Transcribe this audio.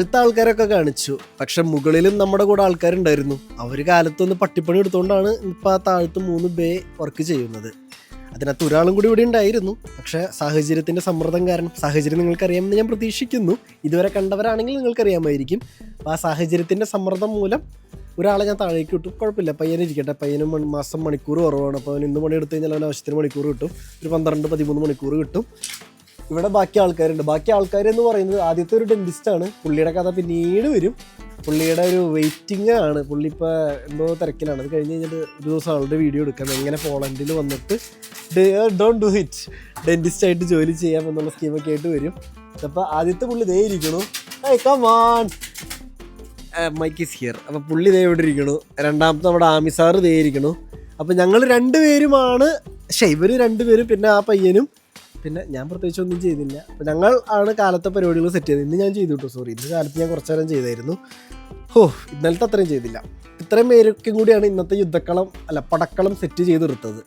അടുത്ത ആൾക്കാരൊക്കെ കാണിച്ചു. പക്ഷെ മുകളിലും നമ്മുടെ കൂടെ ആൾക്കാരുണ്ടായിരുന്നു. അവർ കാലത്തൊന്ന് പട്ടിപ്പണി എടുത്തുകൊണ്ടാണ് ഇപ്പം ആ താഴത്ത് 3 ബേ വർക്ക് ചെയ്യുന്നത്. അതിനകത്ത് ഒരാളും കൂടി ഇവിടെ ഉണ്ടായിരുന്നു. പക്ഷേ സാഹചര്യത്തിൻ്റെ സമ്മർദ്ദം കാരണം, സാഹചര്യം നിങ്ങൾക്കറിയാമെന്ന് ഞാൻ പ്രതീക്ഷിക്കുന്നു, ഇതുവരെ കണ്ടവരാണെങ്കിൽ നിങ്ങൾക്കറിയാമായിരിക്കും. അപ്പോൾ ആ സാഹചര്യത്തിൻ്റെ സമ്മർദ്ദം മൂലം ഒരാളെ ഞാൻ താഴേക്ക് വിട്ടു. കുഴപ്പമില്ല, പയ്യനിരിക്കട്ടെ, പയ്യന് മാസം മണിക്കൂർ കുറവാണ്. അപ്പോൾ അവൻ ഇന്ന് പണിയെടുത്ത് കഴിഞ്ഞാൽ അവൻ ആവശ്യത്തിന് മണിക്കൂർ കിട്ടും, ഒരു 12-13 മണിക്കൂർ കിട്ടും. ഇവിടെ ബാക്കി ആൾക്കാരുണ്ട്. ബാക്കി ആൾക്കാരെന്ന് പറയുന്നത് ആദ്യത്തെ ഒരു ഡെന്റിസ്റ്റാണ്. പുള്ളിയുടെ കഥ പിന്നീട് വരും. പുള്ളിയുടെ ഒരു വെയിറ്റിംഗ് ആണ്. പുള്ളി ഇപ്പോൾ എന്തോ തിരക്കിലാണ്. അത് കഴിഞ്ഞ് കഴിഞ്ഞിട്ട് ഒരു ദിവസം ആളുടെ വീഡിയോ എടുക്കാം, എങ്ങനെ പോളണ്ടിൽ വന്നിട്ട് ഡോണ്ട് ഡു ഇറ്റ് ഡെന്റിസ്റ്റായിട്ട് ജോലി ചെയ്യാം എന്നുള്ള സ്കീമൊക്കെ ആയിട്ട് വരും. അപ്പോൾ ആദ്യത്തെ പുള്ളി ദേ ഇരിക്കണു. Come on, Mike is here. അപ്പോൾ പുള്ളി ദേ ഇവിടെ ഇരിക്കണു. രണ്ടാമത്തെ നമ്മുടെ ആമിസാറ് ദേ ഇരിക്കണു. അപ്പോൾ ഞങ്ങൾ 2 പേരുമാണ്, ഇവർ 2 പേരും പിന്നെ ആ പയ്യനും, പിന്നെ ഞാൻ പ്രത്യേകിച്ച് ഒന്നും ചെയ്തില്ല. അപ്പോൾ ഞങ്ങൾ ആണ് കാലത്തെ പരിപാടികൾ സെറ്റ് ചെയ്തത്. ഇന്ന് ഞാൻ ചെയ്തു കേട്ടോ, സോറി, ഇന്ന് കാലത്ത് ഞാൻ കുറച്ച് നേരം ചെയ്തായിരുന്നു. ഇന്നലത്തെ അത്രയും ചെയ്തില്ല. ഇത്രയും പേരൊക്കെ കൂടിയാണ് ഇന്നത്തെ പടക്കളം സെറ്റ് ചെയ്ത് നിർത്തത്.